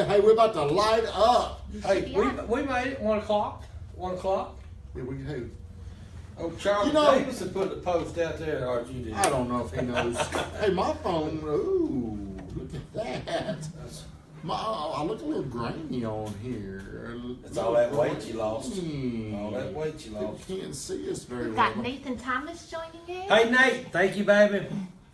Hey, we're about to light up. Hey, we made it 1 o'clock. 1 o'clock. Here we go. Oh, Charles Davidson put the post out there, or you did? I don't know if he knows. Hey, my phone. Ooh, look at that. I look a little grainy on here. It's all that weight you lost. All that weight you lost. You can't see us very We've well. got Nathan Thomas joining you. Hey, Nate. Thank you, baby.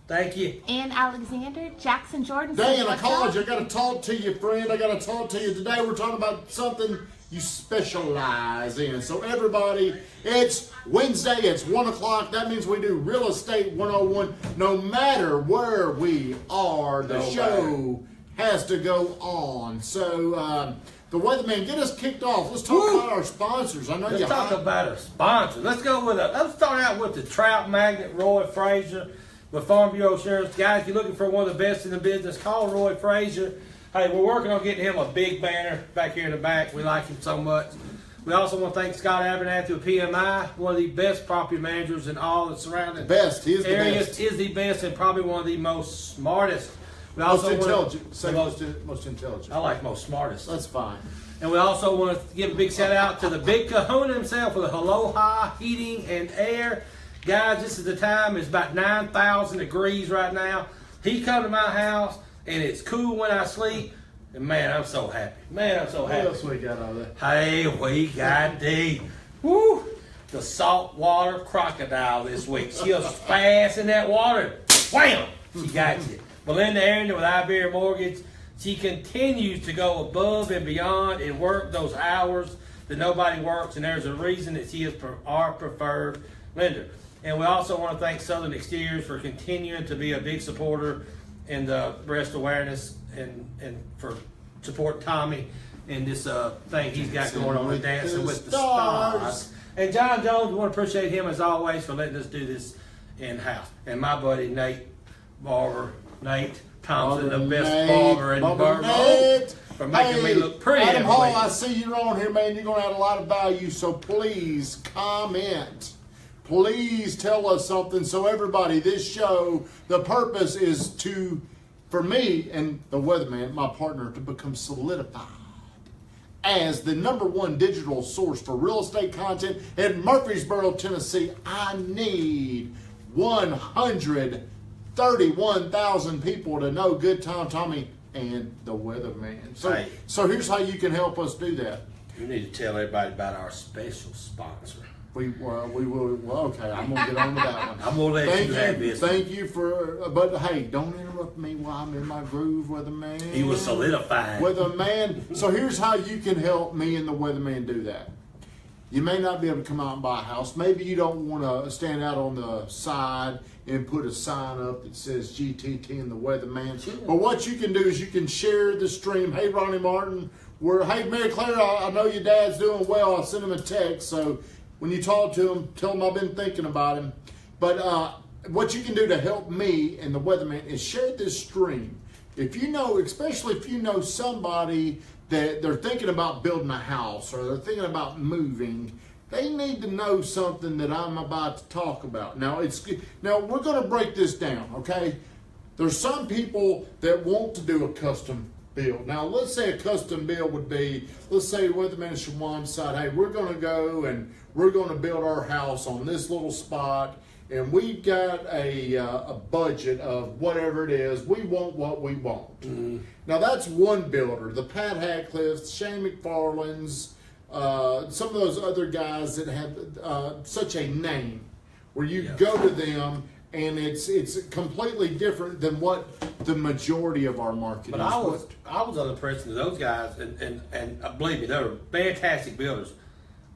Thank you. And Alexander, Jackson Jordan. Dana College, I got to talk to you, friend. I got to talk to you today. We're talking about something you specialize in. So everybody, it's Wednesday. It's 1 o'clock. That means we do Real Estate 101. No matter where we are, the show has to go on. So the Weatherman, get us kicked off. Let's talk about our sponsors. I know Let's talk about our sponsors. Let's start out with the Trout Magnet, Roy Frazier, with Farm Bureau Insurance. Guys, if you're looking for one of the best in the business, call Roy Frazier. Hey, we're working on getting him a big banner back here in the back. We like him so much. We also want to thank Scott Abernathy with PMI, one of the best property managers in all the surrounding areas. He is the best and probably one of the most smartest. We most intelligent. Most intelligent. I like most smartest. That's fine. And we also want to give a big shout out to the big kahuna himself with Aloha Heating and Air. Guys, this is the time. It's about 9,000 degrees right now. He come to my house, and it's cool when I sleep. And man, I'm so happy. Man, I'm so happy. What else we got out there? Hey, we got the saltwater crocodile this week. She was fast in that water. Wham! She got you. Belinda Arrington with Iberia Mortgage. She continues to go above and beyond and work those hours that nobody works, and there's a reason that she is our preferred lender. And we also want to thank Southern Exteriors for continuing to be a big supporter in the breast awareness and for supporting Tommy and this thing he's got going on with Dancing with the Stars. And John Jones, we want to appreciate him as always for letting us do this in-house. And my buddy Nate Thompson, the best barber in Murfreesboro, for making me look pretty. Adam Hall, I see you're on here, man. You're going to add a lot of value, so please comment. Please tell us something. So everybody, this show, the purpose is for me and the Weatherman, my partner, to become solidified as the #1 digital source for real estate content in Murfreesboro, Tennessee. I need 131,000 people to know Good Time Tommy and the Weatherman. So here's how you can help us do that. You need to tell everybody about our special sponsor. We will. Well, okay, I'm gonna get on to that one. I'm gonna let you have this. Thank you for. But hey, don't interrupt me while I'm in my groove, Weatherman. He was solidified. Weatherman. So here's how you can help me and the Weatherman do that. You may not be able to come out and buy a house. Maybe you don't want to stand out on the side and put a sign up that says GTT and the Weatherman. Sure. But what you can do is you can share the stream. Hey, Ronnie Martin. Hey, Mary Claire, I know your dad's doing well. I sent him a text. So when you talk to him, tell him I've been thinking about him. But what you can do to help me and the Weatherman is share this stream. If you know, especially if you know somebody that they're thinking about building a house or they're thinking about moving, they need to know something that I'm about to talk about. Now we're going to break this down, okay? There's some people that want to do a custom build. Now let's say a custom build would be, let's say Weatherman and Shawan decide, hey, we're going to go and we're going to build our house on this little spot, and we've got a budget of whatever it is. We want what we want. Mm-hmm. Now that's one builder. The Pat Hadcliffes, Shane McFarland's, some of those other guys that have such a name, where you go to them and it's completely different than what the majority of our market is. But I was under the impression that those guys, and believe me, they're fantastic builders.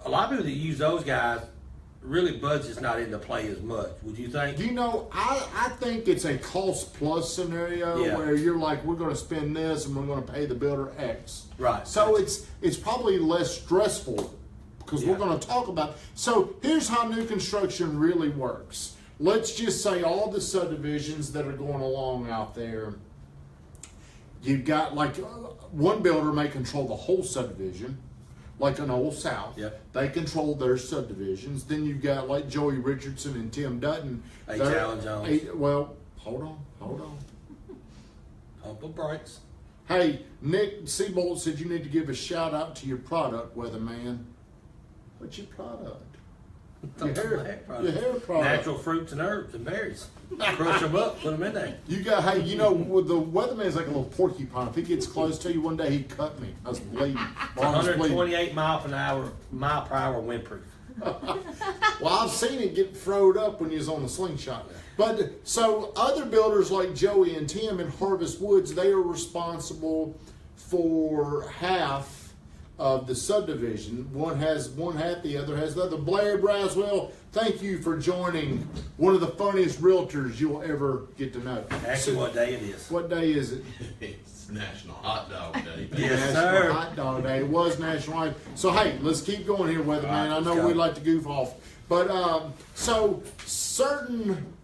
A lot of people that use those guys, really budget's not into play as much. Would you think? You know, I think it's a cost plus scenario where you're like, we're going to spend this and we're going to pay the builder X. Right. So it's probably less stressful because we're going to talk about. So here's how new construction really works. Let's just say all the subdivisions that are going along out there, you've got like one builder may control the whole subdivision. Like an Old South, they control their subdivisions. Then you've got like Joey Richardson and Tim Dutton. Well, hold on. Pump the brakes. Hey, Nick Seabolt said you need to give a shout out to your product, weatherman. What's your product? Your hair product. Natural fruits and herbs and berries. Crush them up, put them in there. You got, hey, you know, the weatherman's like a little porcupine. If he gets close to you one day, he'd cut me. I was bleeding. 128 mile per hour windproof. Well, I've seen it get throwed up when you was on the slingshot. But so other builders like Joey and Tim in Harvest Woods, they are responsible for half of the subdivision. One has one half, the other has the other. Blair Braswell, thank you for joining one of the funniest realtors you'll ever get to know. Actually, what day it is? What day is it? It's National Hot Dog Day. Yes, National sir. Hot Dog Day. It was National Hot. So hey, let's keep going here, weatherman. Right, I know let's go. we like to goof off, but so certain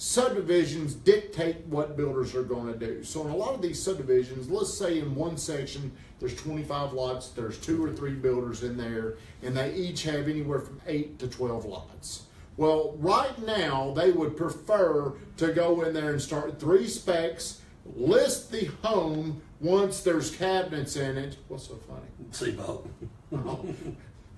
subdivisions dictate what builders are going to do. So in a lot of these subdivisions, let's say in one section there's 25 lots, there's 2 or 3 builders in there, and they each have anywhere from 8 to 12 lots. Well, right now they would prefer to go in there and start 3 specs, list the home once there's cabinets in it. What's so funny? Seabolt.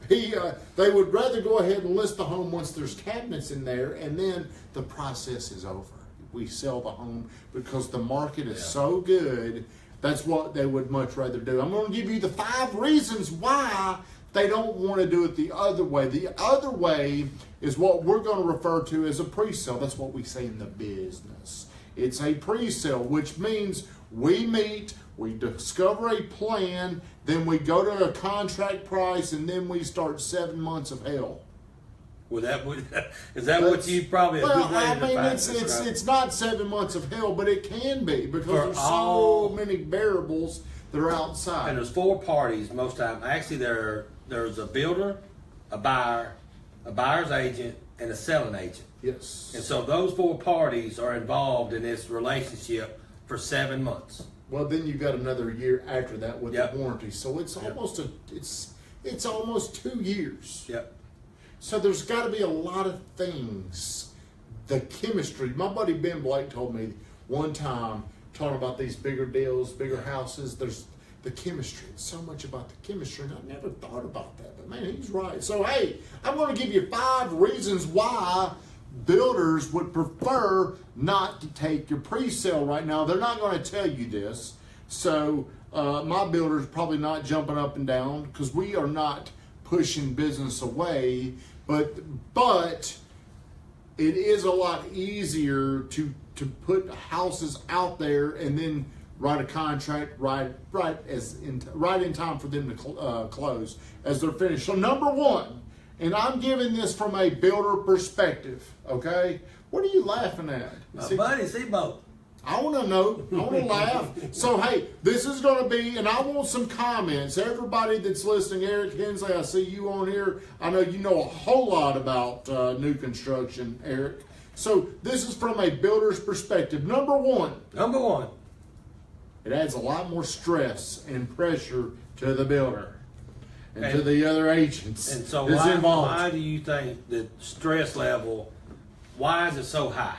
They would rather go ahead and list the home once there's cabinets in there, and then the process is over. We sell the home because the market is so good. That's what they would much rather do. I'm going to give you the 5 reasons why they don't want to do it the other way. The other way is what we're going to refer to as a pre-sale. That's what we say in the business. It's a pre-sale, which means we meet, we discover a plan, then we go to a contract price, and then we start 7 months of hell. Is that what you probably a good way I to mean, define it's not 7 months of hell, but it can be because For there's all- so many variables that are outside. And there's 4 parties most time. Actually, there's a builder, a buyer, a buyer's agent, and a selling agent. Yes. And so those 4 parties are involved in this relationship for 7 months. Well, then you've got another year after that with Yep. the warranty, so it's almost it's almost 2 years. Yep. So there's got to be a lot of things. The chemistry. My buddy Ben Blake told me one time, talking about these bigger deals, bigger houses, there's the chemistry. It's so much about the chemistry, and I never thought about that. But man, he's right. So hey, I'm going to give you 5 reasons why builders would prefer not to take your pre-sale right now. They're not going to tell you this. So my builder's probably not jumping up and down because we are not pushing business away, but it is a lot easier to put houses out there and then write a contract right in time for them to close as they're finished. So number 1, and I'm giving this from a builder perspective, okay? What are you laughing at? My buddy Seabolt. I want to know. I want to laugh. So, hey, this is going to be, and I want some comments. Everybody that's listening, Eric Hensley, I see you on here. I know you know a whole lot about new construction, Eric. So, this is from a builder's perspective. Number 1. Number 1. It adds a lot more stress and pressure to the builder and to the other agents. And so that's involved. why do you think the stress level, why is it so high?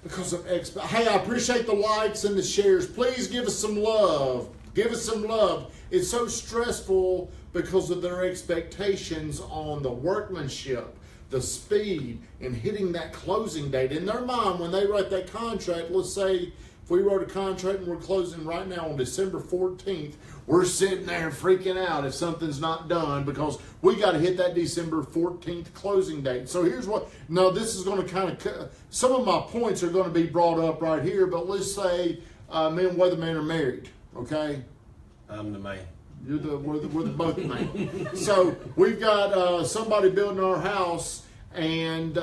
Because of hey, I appreciate the likes and the shares. Please give us some love. Give us some love. It's so stressful because of their expectations on the workmanship, the speed, and hitting that closing date. In their mind, when they write that contract, let's say if we wrote a contract and we're closing right now on December 14th, we're sitting there freaking out if something's not done because we got to hit that December 14th closing date. So here's what, now this is going to kind of, some of my points are going to be brought up right here, but let's say me and Weatherman are married, okay? I'm the man. We're the both man. So we've got somebody building our house, and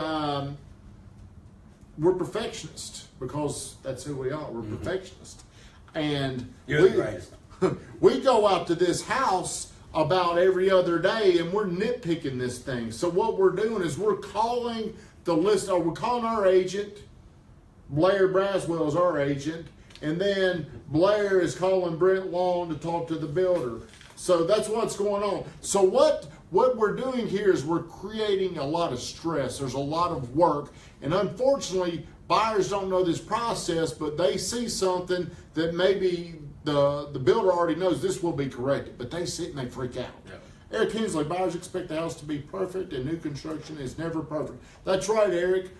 we're perfectionists because that's who we are. We're perfectionists, and You're the greatest. we go out to this house about every other day, and we're nitpicking this thing. So what we're doing is we're calling the list, or we're calling our agent. Blair Braswell is our agent. And then Blair is calling Brent Long to talk to the builder. So that's what's going on. So what we're doing here is we're creating a lot of stress. There's a lot of work. And unfortunately, buyers don't know this process, but they see something that maybe the builder already knows this will be corrected, but they sit and they freak out. Yep. Eric Hensley, buyers expect the house to be perfect, and new construction is never perfect. That's right, Eric.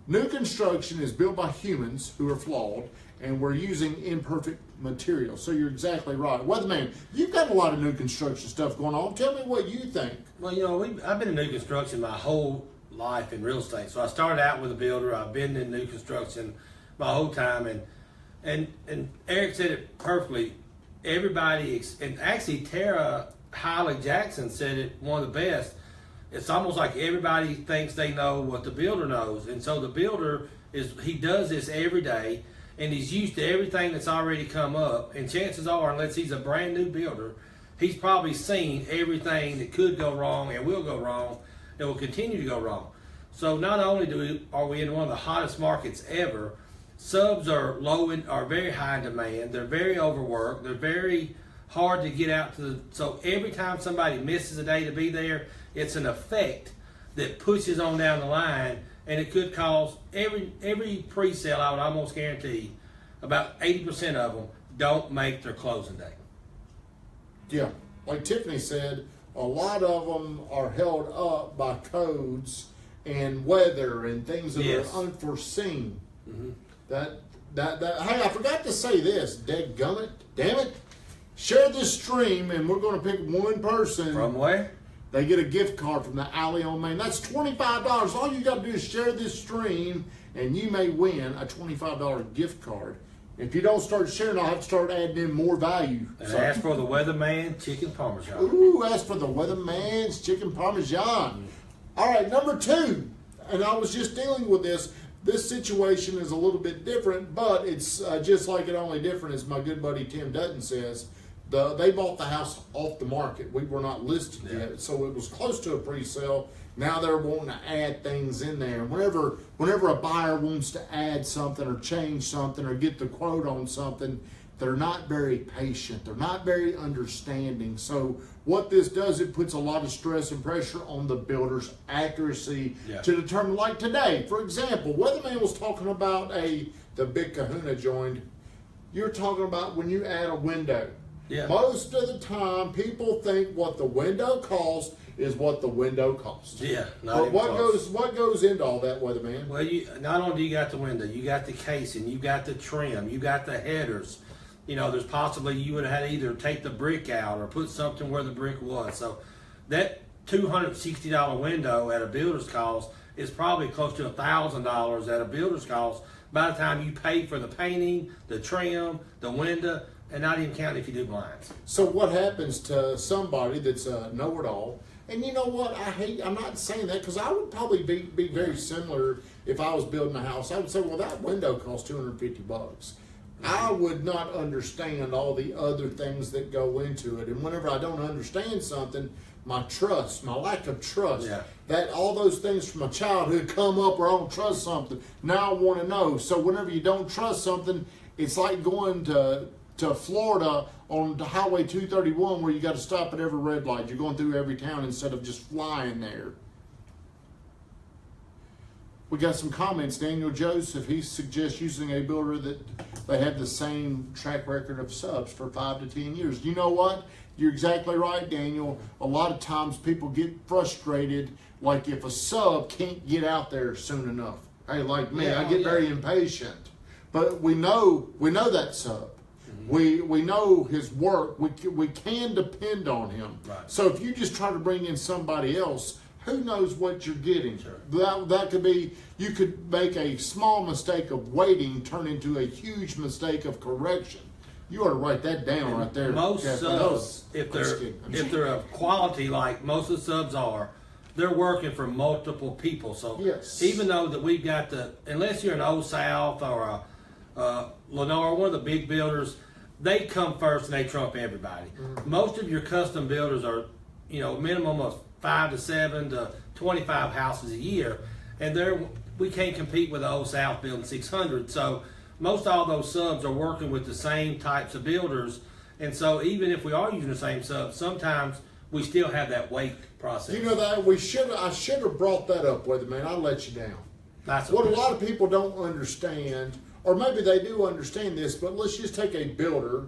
New construction is built by humans who are flawed, and we're using imperfect materials. So you're exactly right. Weatherman, you've got a lot of new construction stuff going on. Tell me what you think. Well, you know, I've been in new construction my whole life in real estate. So I started out with a builder. I've been in new construction my whole time, and Eric said it perfectly. Everybody, and actually Tara Hiley Jackson said it one of the best. It's almost like everybody thinks they know what the builder knows, and so the builder he does this every day, and he's used to everything that's already come up. And chances are, unless he's a brand new builder, he's probably seen everything that could go wrong and will go wrong and will continue to go wrong. So not only are we in one of the hottest markets ever, subs are very high in demand. They're very overworked. They're very hard to get out to. So every time somebody misses a day to be there, it's an effect that pushes on down the line, and it could cause every pre-sale. I would almost guarantee about 80% of them don't make their closing day. Yeah, like Tiffany said, a lot of them are held up by codes and weather and things that Yes. are unforeseen. Mm-hmm. Hey, I forgot to say this. Dadgummit, damn it! Share this stream, and we're going to pick one person. From where? They get a gift card from the Alley on Main. That's $25. All you got to do is share this stream, and you may win a $25 gift card. If you don't start sharing, I'll have to start adding in more value. And ask for the Weatherman Chicken Parmesan. Ooh, ask for the Weatherman's Chicken Parmesan. All right, number 2. And I was just dealing with this. This situation is a little bit different, but it's just like it only different, as my good buddy Tim Dutton says. They bought the house off the market. We were not listed yet, so it was close to a pre-sale. Now they're wanting to add things in there. Whenever a buyer wants to add something or change something or get the quote on something, they're not very patient. They're not very understanding. So what this does, it puts a lot of stress and pressure on the builder's accuracy to determine. Like today, for example, Weatherman was talking about the big kahuna joined. You're talking about when you add a window. Yeah. Most of the time, people think what the window costs is what the window costs. Yeah, But what goes into all that, Weatherman? Well, not only do you got the window, you got the casing, you got the trim, you got the headers. You know, there's possibly you would have had to either take the brick out or put something where the brick was. So that $260 window at a builder's cost is probably close to $1,000 at a builder's cost by the time you pay for the painting, the trim, the window, and not even counting if you do blinds. So what happens to somebody that's a know-it-all? And you know what? I'm not saying that because I would probably be very similar if I was building a house. I would say, well, that window costs $250. I would not understand all the other things that go into it. And whenever I don't understand something, my lack of trust, that all those things from my childhood come up where I don't trust something. Now I want to know. So whenever you don't trust something, it's like going to Florida on the Highway 231 where you got to stop at every red light. You're going through every town instead of just flying there. We got some comments. Daniel Joseph, he suggests using a builder that they have the same track record of subs for 5 to 10 years. You know what? You're exactly right, Daniel. A lot of times people get frustrated, like if a sub can't get out there soon enough. Hey, like me, I get very impatient. But we know that sub. We know his work. We can depend on him. Right. So if you just try to bring in somebody else, who knows what you're getting? Sure. That could be, you could make a small mistake of waiting turn into a huge mistake of correction. You ought to write that down right there. Most subs, if they're of quality like most of the subs are, they're working for multiple people. So even though that we've got unless you're an Old South or a Lennar, one of the big builders, they come first and they trump everybody. Mm-hmm. Most of your custom builders are, minimum of 5 to 7 to 25 houses a year, and we can't compete with the Old South building 600. So most all those subs are working with the same types of builders, and so even if we are using the same subs, sometimes we still have that wait process. You know that I should have brought that up, Weatherman. I let you down. That's what a lot of people don't understand or maybe they do understand this, but let's just take a builder,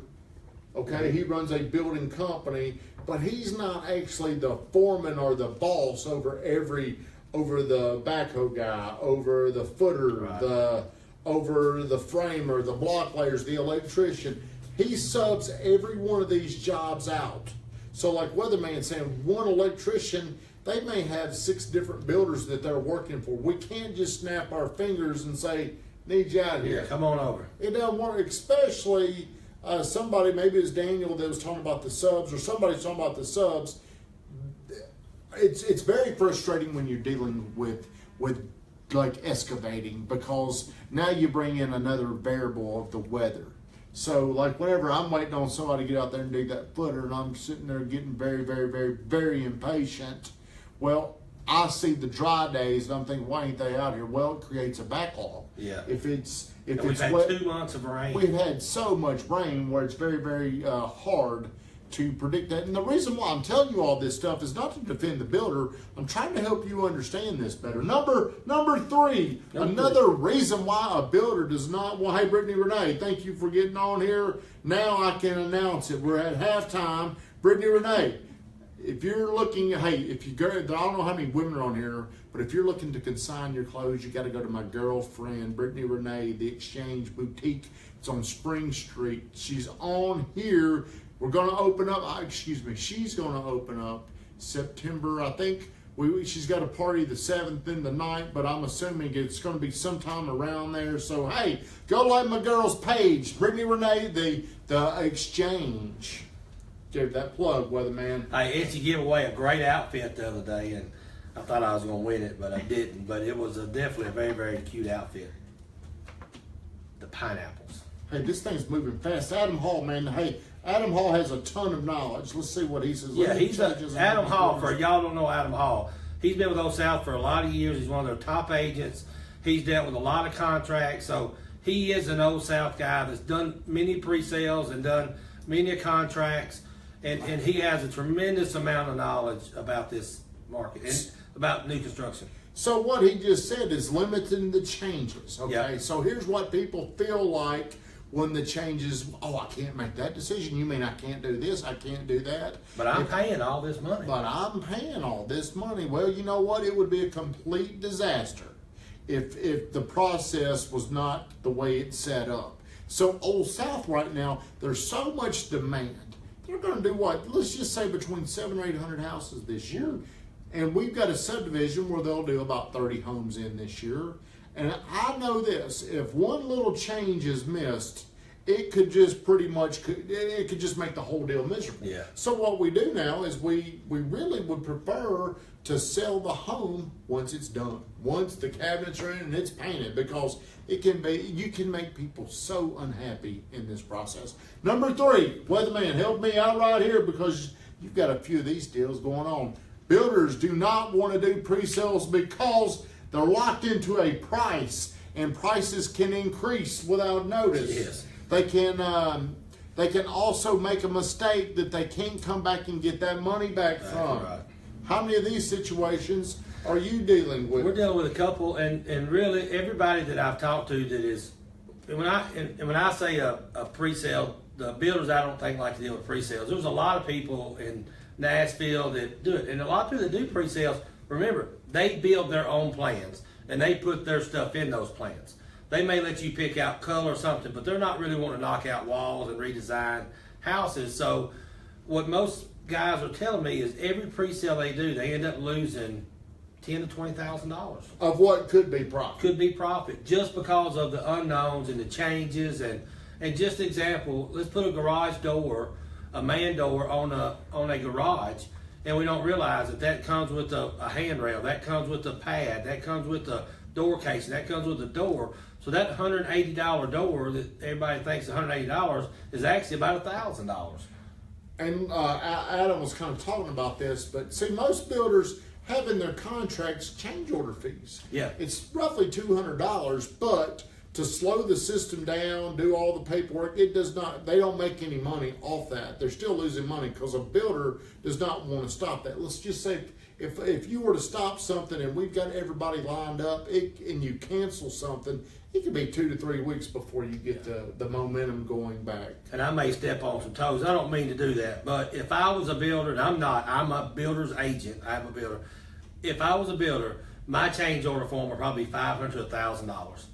okay? He runs a building company, but he's not actually the foreman or the boss over the backhoe guy, over the footer, over the framer, the block layers, the electrician. He subs every one of these jobs out. So like Weatherman saying, one electrician, they may have 6 different builders that they're working for. We can't just snap our fingers and say, need you out here. Yeah, come on over. It doesn't work, especially somebody, maybe it's Daniel that was talking about the subs, or somebody's talking about the subs. It's very frustrating when you're dealing with like excavating, because now you bring in another variable of the weather. So like whenever I'm waiting on somebody to get out there and dig that footer, and I'm sitting there getting very, very, very, very impatient, well, I see the dry days and I'm thinking, why ain't they out here? Well, it creates a backlog. Yeah. If it's We've had wet, 2 months of rain. we've had so much rain where it's very, very hard to predict that. And the reason why I'm telling you all this stuff is not to defend the builder. I'm trying to help you understand this better. Number three, another reason why a builder does not, well, hey, Brittany Renee, thank you for getting on here. Now I can announce it. We're at halftime. Brittany Renee, if you're looking, hey, if you go, I don't know how many women are on here, but if you're looking to consign your clothes, you got to go to my girlfriend, Brittany Renee, the Exchange Boutique. It's on Spring Street. She's on here. We're going to open up, she's going to open up September, I think. She's got a party the 7th and the 9th, but I'm assuming it's going to be sometime around there. So, hey, go like my girl's page, Brittany Renee, the Exchange. Give that plug, Weatherman. Hey, Itchy gave away a great outfit the other day, and I thought I was going to win it, but I didn't. But it was definitely a very, very cute outfit. The pineapples. Hey, this thing's moving fast. Adam Hall, man, hey, Adam Hall has a ton of knowledge. Let's see what he says. Yeah, Adam Hall, for y'all don't know Adam Hall, he's been with Old South for a lot of years. He's one of their top agents. He's dealt with a lot of contracts, so he is an Old South guy that's done many pre-sales and done many contracts, and he has a tremendous amount of knowledge about this market and about new construction. So what he just said is limiting the changes, okay? Yep. So here's what people feel like when the changes, oh, I can't make that decision. You mean I can't do this, I can't do that? But I'm paying all this money. But I'm paying all this money. Well, you know what? It would be a complete disaster if the process was not the way it's set up. So Old South right now, there's so much demand. They're going to do what? Let's just say between 700 or 800 houses this year. And we've got a subdivision where they'll do about 30 homes in this year. And I know this, if one little change is missed, it could just it could just make the whole deal miserable. Yeah. So what we do now is we really would prefer to sell the home once it's done, once the cabinets are in and it's painted, because you can make people so unhappy in this process. Number 3, Weatherman, help me out right here, because you've got a few of these deals going on. Builders do not want to do pre-sales because they're locked into a price, and prices can increase without notice. Yes. They can also make a mistake that they can't come back and get that money back from. Right. How many of these situations are you dealing with? We're dealing with a couple, and really everybody that I've talked to that is, and when I say a pre-sale, the builders I don't think like to deal with pre-sales. There's a lot of people in Nashville that do it, and a lot of people that do pre-sales, remember, they build their own plans and they put their stuff in those plans. They may let you pick out color or something, but they're not really wanting to knock out walls and redesign houses. So what most guys are telling me is every pre-sale they do, they end up losing $10,000 to $20,000 of what could be profit. Could be profit, just because of the unknowns and the changes. And just example, let's put a garage door, a man door on a garage, and we don't realize that comes with a handrail, that comes with a pad, that comes with the door casing, that comes with the door. So that $180 door that everybody thinks $180 is actually about $1,000. And Adam was kind of talking about this, but see, most builders have in their contracts change order fees. Yeah. It's roughly $200, but to slow the system down, do all the paperwork. It does not. They don't make any money off that. They're still losing money because a builder does not want to stop that. Let's just say if you were to stop something and we've got everybody lined up, and you cancel something, it could be 2 to 3 weeks before you get the momentum going back. And I may step on some toes. I don't mean to do that, but if I was a builder, and I'm not, I'm a builder's agent. I'm a builder. If I was a builder, my change order form would probably be $500 to $1,000.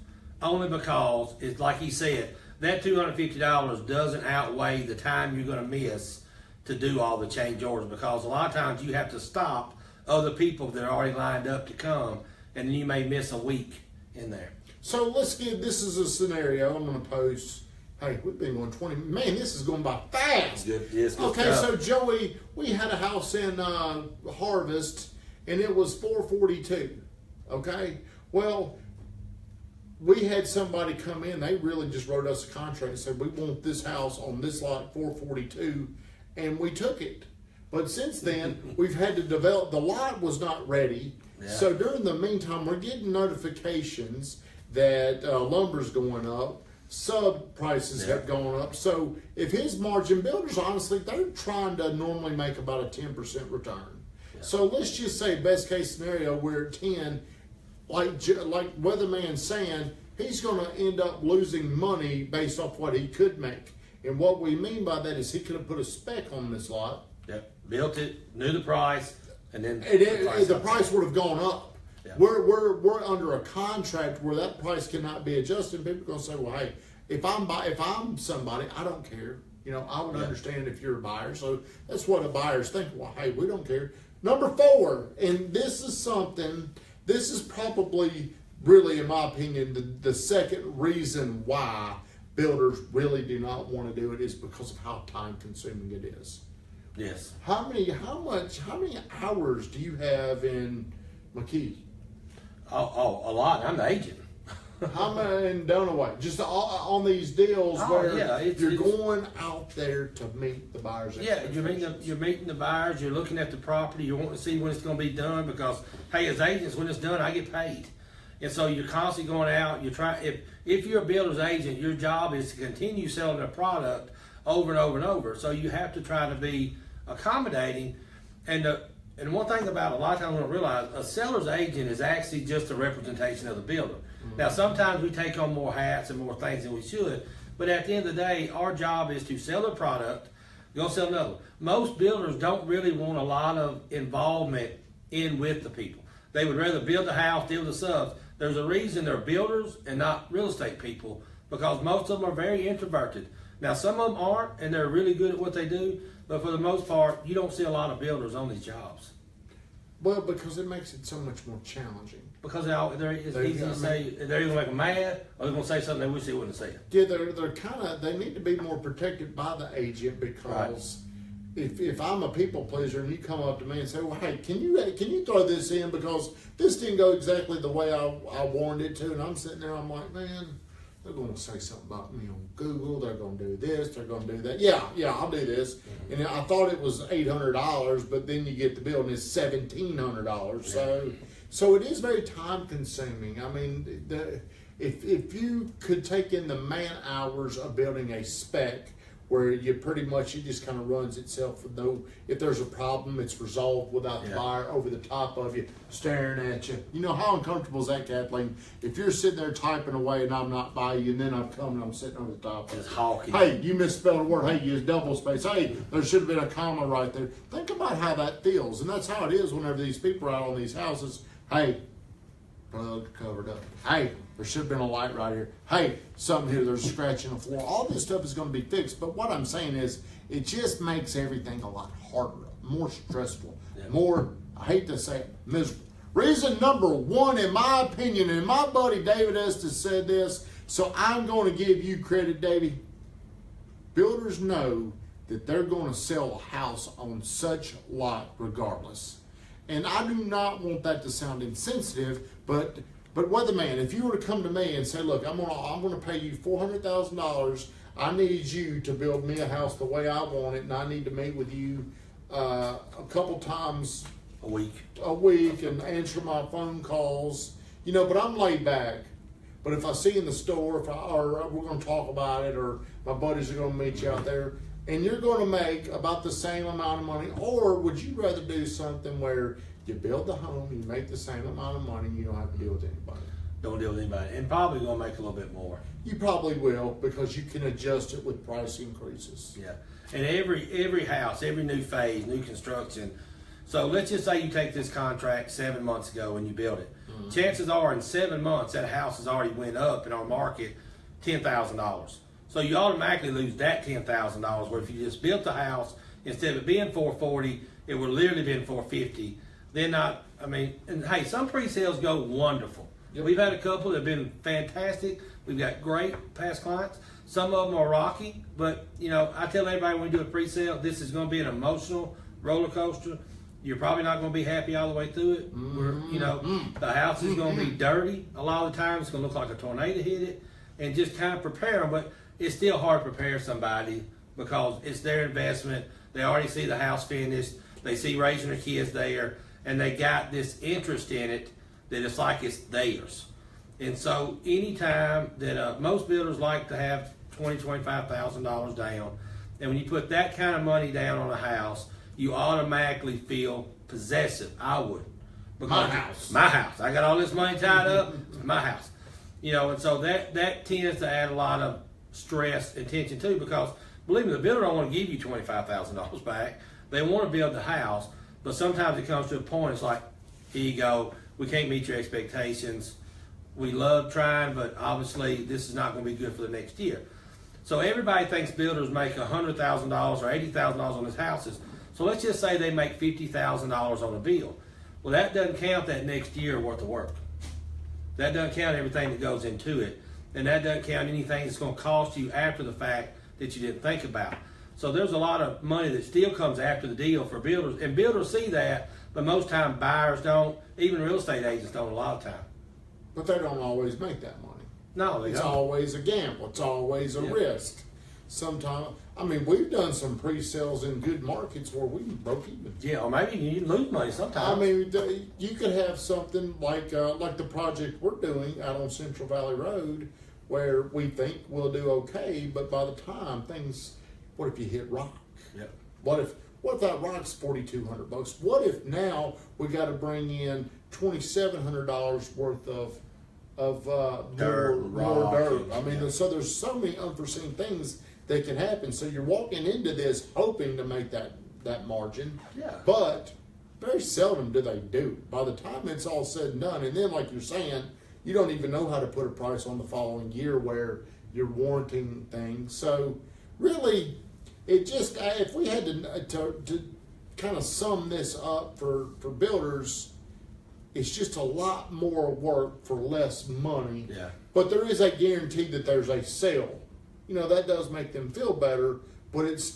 Only because it's like he said, that $250 doesn't outweigh the time you're going to miss to do all the change orders, because a lot of times you have to stop other people that are already lined up to come, and then you may miss a week in there. So let's get, this is a scenario I'm going to post. Hey, we've been going 20, man, this is going by fast. Good. Yes, good Okay, stuff. so Joey, we had a house in Harvest, and it was 442. Okay, well, we had somebody come in. They really just wrote us a contract and said, we want this house on this lot 442, and we took it. But since then, we've had to develop. The lot was not ready. Yeah. So during the meantime, we're getting notifications that lumber's going up, sub prices have gone up. So if his margin, builders, honestly, they're trying to normally make about a 10% return. Yeah. So let's just say best case scenario, we're at 10. Like Weatherman's saying, he's going to end up losing money based off what he could make. And what we mean by that is he could have put a spec on this lot. Yep. Built it, knew the price, and then the price would have gone up. Yeah. We're under a contract where that price cannot be adjusted. People are going to say, well, hey, if I'm somebody, I don't care. You know, I would understand if you're a buyer. So that's what a buyer's think. Well, hey, we don't care. Number 4, and this is probably really, in my opinion, the second reason why builders really do not want to do it is because of how time consuming it is. yes. How many hours do you have in McKee? Oh, a lot. I'm the agent. How many in Dunaway? Just on these deals where you're going out there to meet the buyers. Yeah, you're meeting the buyers. You're looking at the property. You want to see when it's going to be done, because hey, as agents, when it's done, I get paid, and so you're constantly going out. You try if you're a builder's agent, your job is to continue selling a product over and over and over. So you have to try to be accommodating. And one thing about a lot of times we don't realize, a seller's agent is actually just a representation of the builder. Mm-hmm. Now, sometimes we take on more hats and more things than we should, but at the end of the day, our job is to sell a product, go sell another. Most builders don't really want a lot of involvement in with the people. They would rather build the house, deal with the subs. There's a reason they're builders and not real estate people, because most of them are very introverted. Now, some of them aren't, and they're really good at what they do, but for the most part, you don't see a lot of builders on these jobs. Well, because it makes it so much more challenging. Because it's easy to say, they're either going to make them mad, or they're going to say something they wish they wouldn't have said. Yeah, they're kind of, they need to be more protected by the agent, because if I'm a people pleaser and you come up to me and say, well, hey, can you throw this in because this didn't go exactly the way I wanted it to, and I'm sitting there, I'm like, man, they're going to say something about me on Google. They're going to do this. They're going to do that. Yeah, I'll do this. Mm-hmm. And I thought it was $800, but then you get the bill and it's $1,700. Yeah. So it is very time consuming. I mean, if you could take in the man hours of building a spec, where you pretty much, it just kind of runs itself with if there's a problem, it's resolved without the buyer over the top of you, staring at you. You know, how uncomfortable is that, Kathleen? If you're sitting there typing away and I'm not by you, and then I'm coming, I'm sitting over the top. Just hawking. Hey, you misspelled a word. Hey, you used double space. Hey, there should have been a comma right there. Think about how that feels. And that's how it is whenever these people are out on these houses. Hey, plug covered up. Hey, there should have been a light right here. Hey, something here, there's a scratch in the floor. All this stuff is going to be fixed. But what I'm saying is, it just makes everything a lot harder, more stressful, more, I hate to say it, miserable. Reason number 1, in my opinion, and my buddy David Estes said this, so I'm going to give you credit, Davey. Builders know that they're going to sell a house on such lot regardless. And I do not want that to sound insensitive, but Weatherman, if you were to come to me and say, look, I'm gonna pay you $400,000, I need you to build me a house the way I want it, and I need to meet with you a couple times a week and answer my phone calls, but I'm laid back. But if I see in the store, or we're going to talk about it, or my buddies are going to meet you out there, and you're going to make about the same amount of money, or would you rather do something where you build the home, you make the same amount of money, and you don't have to deal with anybody? Don't deal with anybody, and probably gonna make a little bit more. You probably will, because you can adjust it with price increases. Yeah, and every house, every new phase, new construction. So let's just say you take this contract 7 months ago and you build it. Mm-hmm. Chances are in 7 months that house has already went up in our market $10,000. So you automatically lose that $10,000. Where if you just built the house, instead of it being $440, it would literally been $450. Then and hey, some pre-sales go wonderful. Yep. We've had a couple that have been fantastic. We've got great past clients. Some of them are rocky, but I tell everybody when we do a pre-sale, this is going to be an emotional roller coaster. You're probably not going to be happy all the way through it. The house is going to be dirty a lot of the time. It's going to look like a tornado hit it, and just kind of prepare them. But it's still hard to prepare somebody because it's their investment. They already see the house finished. They see raising their kids there, and they got this interest in it that it's like it's theirs. And so anytime that most builders like to have $20,000-$25,000 down, and when you put that kind of money down on a house, you automatically feel possessive. I would. My house. My house. I got all this money tied up. It's my house. And so that tends to add a lot of stress and tension too, because believe me, the builder don't want to give you $25,000 back. They want to build the house, but sometimes it comes to a point, it's like, here you go, we can't meet your expectations. We love trying, but obviously this is not going to be good for the next year. So everybody thinks builders make $100,000 or $80,000 on his houses. So let's just say they make $50,000 on a bill. Well, that doesn't count that next year worth of work. That doesn't count everything that goes into it. And that doesn't count anything that's going to cost you after the fact that you didn't think about. So there's a lot of money that still comes after the deal for builders. And builders see that, but most times buyers don't. Even real estate agents don't a lot of time. But they don't always make that money. No, they It's don't. always a gamble. It's always a risk. Sometimes, we've done some pre-sales in good markets where we broke even. Yeah, or maybe you lose money sometimes. You could have something like the project we're doing out on Central Valley Road, where we think we'll do okay, but by the time what if you hit rock? Yep. What if that rock's $4,200? What if now we got to bring in $2,700 worth of dirt, more dirt? Yeah. So there's so many unforeseen things that can happen. So you're walking into this hoping to make that margin, Yeah. but very seldom do they do. By the time it's all said and done, and then like you're saying, you don't even know how to put a price on the following year where you're warranting things. So really, it just, if we had to kind of sum this up for builders, it's just a lot more work for less money. Yeah. But there is a guarantee that there's a sale. That does make them feel better, but it's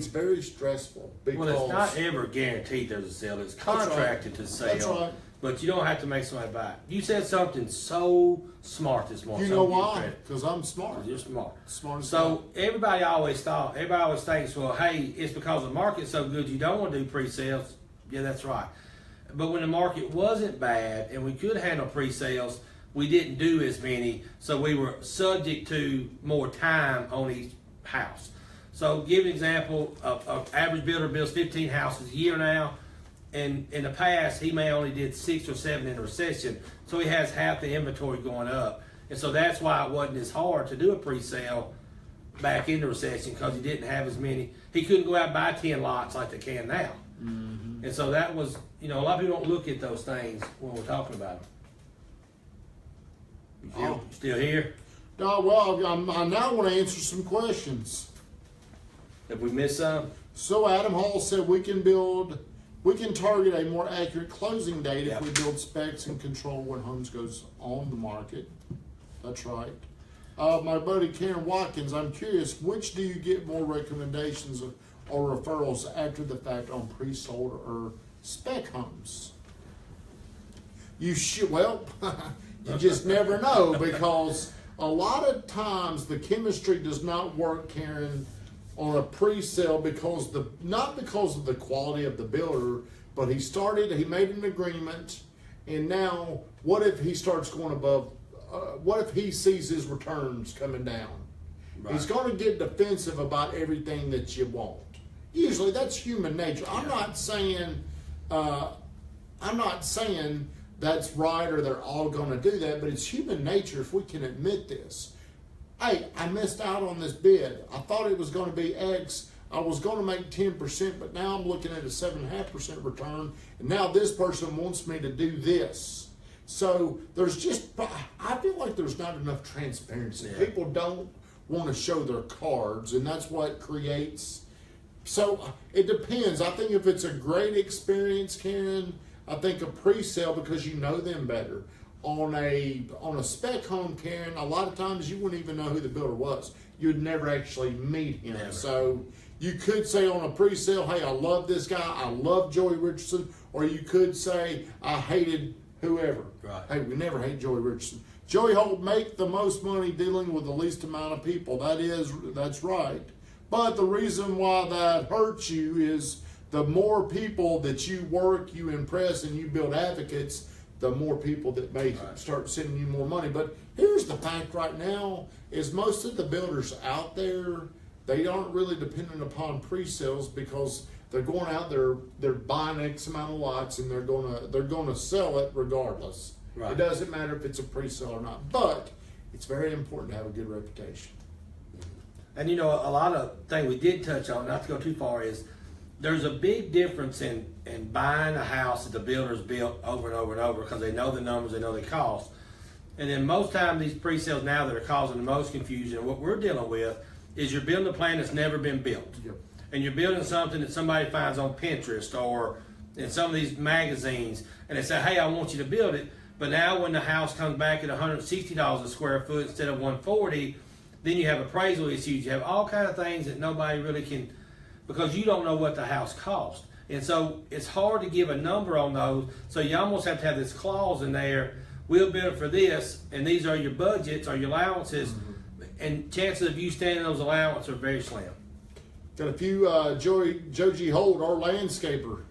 very stressful. Because Well, it's not ever guaranteed there's a sale. It's contracted to sell. That's right. But you don't have to make somebody buy it. You said something so smart this morning. You know why? Because I'm smart. You're smart. Smart as So everybody always thinks, well, hey, it's because the market's so good you don't want to do pre-sales. Yeah, that's right. But when the market wasn't bad and we could handle pre-sales, we didn't do as many, so we were subject to more time on each house. So give an example, an average builder builds 15 houses a year now, and in the past he may only did 6 or 7 in a recession, so he has half the inventory going up. And so that's why it wasn't as hard to do a pre-sale back in the recession, because he didn't have as many. He couldn't go out and buy 10 lots like they can now. Mm-hmm. And so that was, a lot of people don't look at those things when we're talking about them. You still here? No, well, I now want to answer some questions. Have we missed some? So Adam Hall said we can target a more accurate closing date if we build specs and control when homes goes on the market. That's right. My buddy Karen Watkins, I'm curious, which do you get more recommendations or referrals after the fact on pre-sold or spec homes? You should, well, you just never know, because a lot of times the chemistry does not work, Karen, on a pre-sale not because of the quality of the builder, but he made an agreement, and now what if he starts going above what if he sees his returns coming down? Right. He's going to get defensive about everything that you want. Usually, that's human nature. I'm not saying that's right or they're all going to do that, but it's human nature if we can admit this. Hey, I missed out on this bid. I thought it was going to be X. I was going to make 10%, but now I'm looking at a 7.5% return, and now this person wants me to do this. So there's just, I feel like there's not enough transparency. Yeah. People don't want to show their cards, and that's what creates. So it depends. I think if it's a great experience, Karen, I think a pre-sale because you know them better. On a spec home, Karen, a lot of times you wouldn't even know who the builder was. You'd never actually meet him. Never. So you could say on a pre-sale, hey, I love this guy. I love Joey Richardson. Or you could say, I hated whoever. Right. Hey, we never hate Joey Richardson. Joey Holt make the most money dealing with the least amount of people. That's right. But the reason why that hurts you is the more people that you work, you impress, and you build advocates, the more people that may start sending you more money. But here's the fact right now is most of the builders out there, they aren't really dependent upon pre-sales because they're going out there, they're buying X amount of lots and they're gonna sell it regardless. Right. It doesn't matter if it's a pre-sale or not. But it's very important to have a good reputation. And you know, a lot of things we did touch on, not to go too far, is there's a big difference in buying a house that the builders built over and over and over because they know the numbers, they know the cost. And then most times these pre-sales now that are causing the most confusion, what we're dealing with is you're building a plan that's never been built. Yep. And you're building something that somebody finds on Pinterest or in some of these magazines, and they say, hey, I want you to build it. But now when the house comes back at $160 a square foot instead of $140, then you have appraisal issues. You have all kind of things that nobody really can, because you don't know what the house cost. And so it's hard to give a number on those. So you almost have to have this clause in there, we'll build it for this, and these are your budgets or your allowances. Mm-hmm. And chances of you staying in those allowances are very slim. Got a few, Joe G. Holt, our landscaper.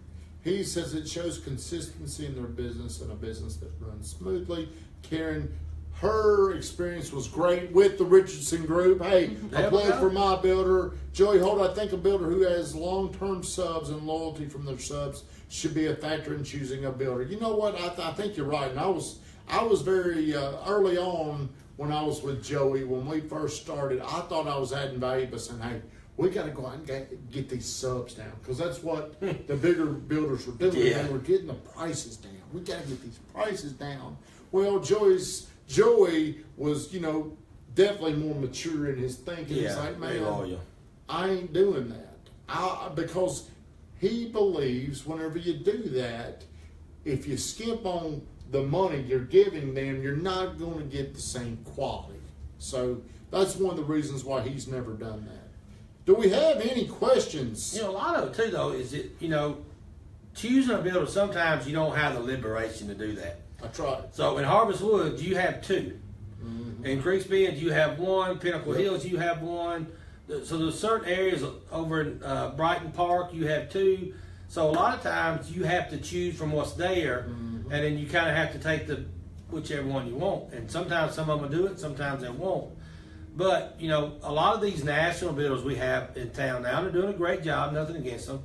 He says it shows consistency in their business and a business that runs smoothly. Karen, her experience was great with the Richardson Group. Hey, I played for my builder. Joey Holt, I think a builder who has long-term subs and loyalty from their subs should be a factor in choosing a builder. You know what? I think you're right. And I was very early on when I was with Joey, when we first started, I thought I was adding value by saying, hey, we got to go out and get these subs down because that's what the bigger builders were doing. Yeah. They were getting the prices down. We got to get these prices down. Well, Joey was, definitely more mature in his thinking. Yeah, He's like, man, loyal. I ain't doing that. Because he believes whenever you do that, if you skimp on the money you're giving them, you're not going to get the same quality. So that's one of the reasons why he's never done that. Do we have any questions? A lot of it too, though, is that, choosing a builder, sometimes you don't have the liberation to do that. I tried. So in Harvest Woods, you have two. Mm-hmm. In Creeks Bend, you have one. Pinnacle Hills, you have one. So there's certain areas over in Brighton Park, you have two. So a lot of times you have to choose from what's there, mm-hmm. and then you kind of have to take whichever one you want. And sometimes some of them will do it, sometimes they won't. But, a lot of these national builders we have in town now, they're doing a great job, nothing against them.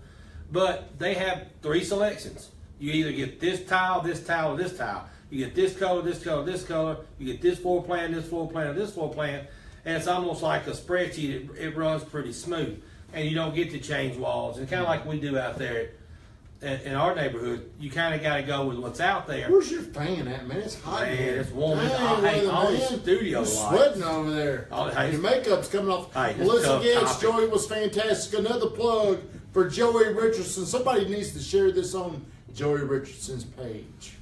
But they have 3 selections. You either get this tile, or this tile. You get this color, this color, this color. You get this floor plan, this floor plan, or this floor plan. And it's almost like a spreadsheet. It runs pretty smooth. And you don't get to change walls. And kind of like we do out there in our neighborhood, you kind of got to go with what's out there. Where's your fan at, man? It's hot. Man, here. it's warm. Dang, All man. these studio You're lights. sweating over there. Your makeup's coming off. Hey, Melissa Gates, topic. Joey was fantastic. Another plug for Joey Richardson. Somebody needs to share this on Joey Richardson's page.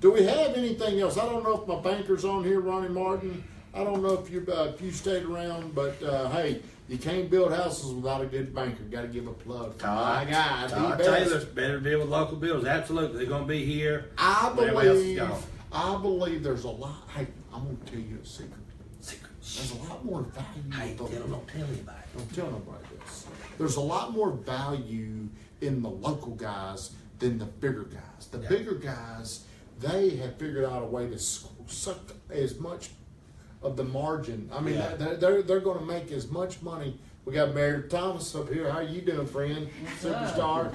Do we have anything else? I don't know if my banker's on here, Ronnie Martin. I don't know if you stayed around, but hey, you can't build houses without a good banker. Got to give a plug. Todd God, Taylor, better deal with local builders. Absolutely, they're going to be here. I believe there's a lot. Hey, I'm going to tell you a secret. There's a lot more value. Hey, don't tell anybody. Don't tell nobody this. There's a lot more value in the local guys than the bigger guys. The bigger guys, they have figured out a way to suck as much of the margin. I mean, Yeah. they're going to make as much money. We got Mary Thomas up here. How you doing, friend? Superstar.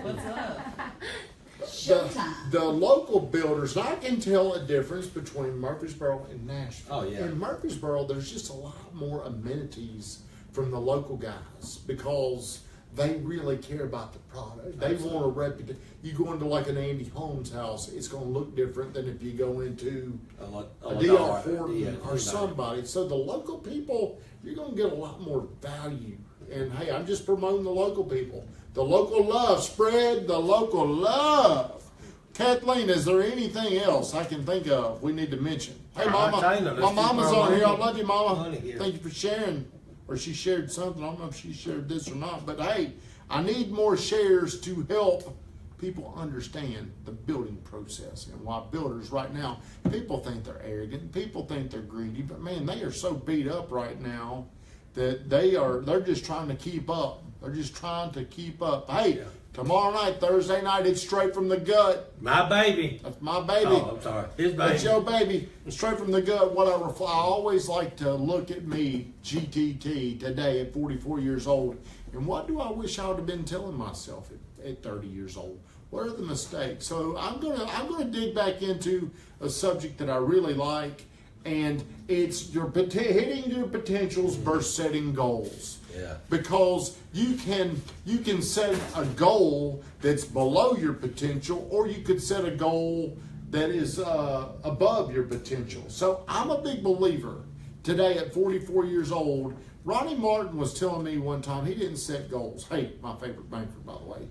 What's up? The local builders, I can tell a difference between Murfreesboro and Nashville. Oh, yeah. In Murfreesboro, there's just a lot more amenities from the local guys because they really care about the product. They want a reputation. You go into like an Andy Holmes house, it's going to look different than if you go into a D.R. Horton or somebody. So the local people, you're going to get a lot more value. And hey, I'm just promoting the local people. The local love, spread the local love. Kathleen, is there anything else I can think of we need to mention? Hey, Mama, my mama's on here. I love you, Mama. Thank you for sharing. Or she shared something. I don't know if she shared this or not. But hey, I need more shares to help people understand the building process and why builders right now, people think they're arrogant. People think they're greedy. But man, they are so beat up right now that they're just trying to keep up. They're just trying to keep up. Hey, tomorrow night, Thursday night, it's straight from the gut. My baby. That's my baby. Oh, I'm sorry. His baby. That's your baby. Straight from the gut. I always like to look at me, GTT, today at 44 years old, and what do I wish I would have been telling myself at 30 years old? What are the mistakes? So I'm gonna dig back into a subject that I really like, and it's hitting your potentials versus setting goals. Yeah. Because you can set a goal that's below your potential, or you could set a goal that is above your potential. So I'm a big believer today at 44 years old. Ronnie Martin was telling me one time he didn't set goals. Hey, my favorite banker, by the way.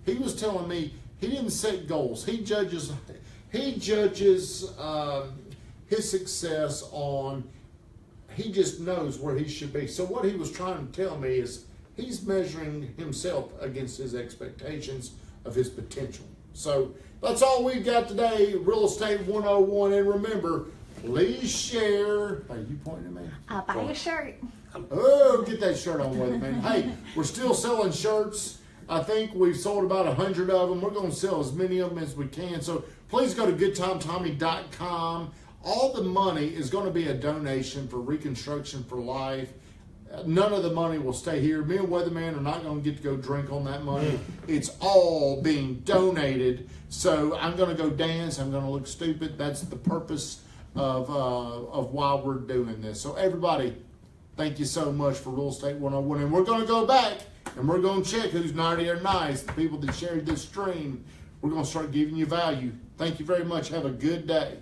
He was telling me he didn't set goals. He judges his success on, he just knows where he should be. So what he was trying to tell me is he's measuring himself against his expectations of his potential. So that's all we've got today, Real Estate 101. And remember, please share. Are you pointing at me? Buy a shirt. Oh, get that shirt on with it, man. Hey, we're still selling shirts. I think we've sold about 100 of them. We're going to sell as many of them as we can. So please go to GoodTimeTommy.com. All the money is going to be a donation for Reconstruction for Life. None of the money will stay here. Me and Weatherman are not going to get to go drink on that money. It's all being donated. So I'm going to go dance. I'm going to look stupid. That's the purpose of why we're doing this. So everybody, thank you so much for Real Estate 101. And we're going to go back and we're going to check who's naughty or nice. The people that shared this stream, we're going to start giving you value. Thank you very much. Have a good day.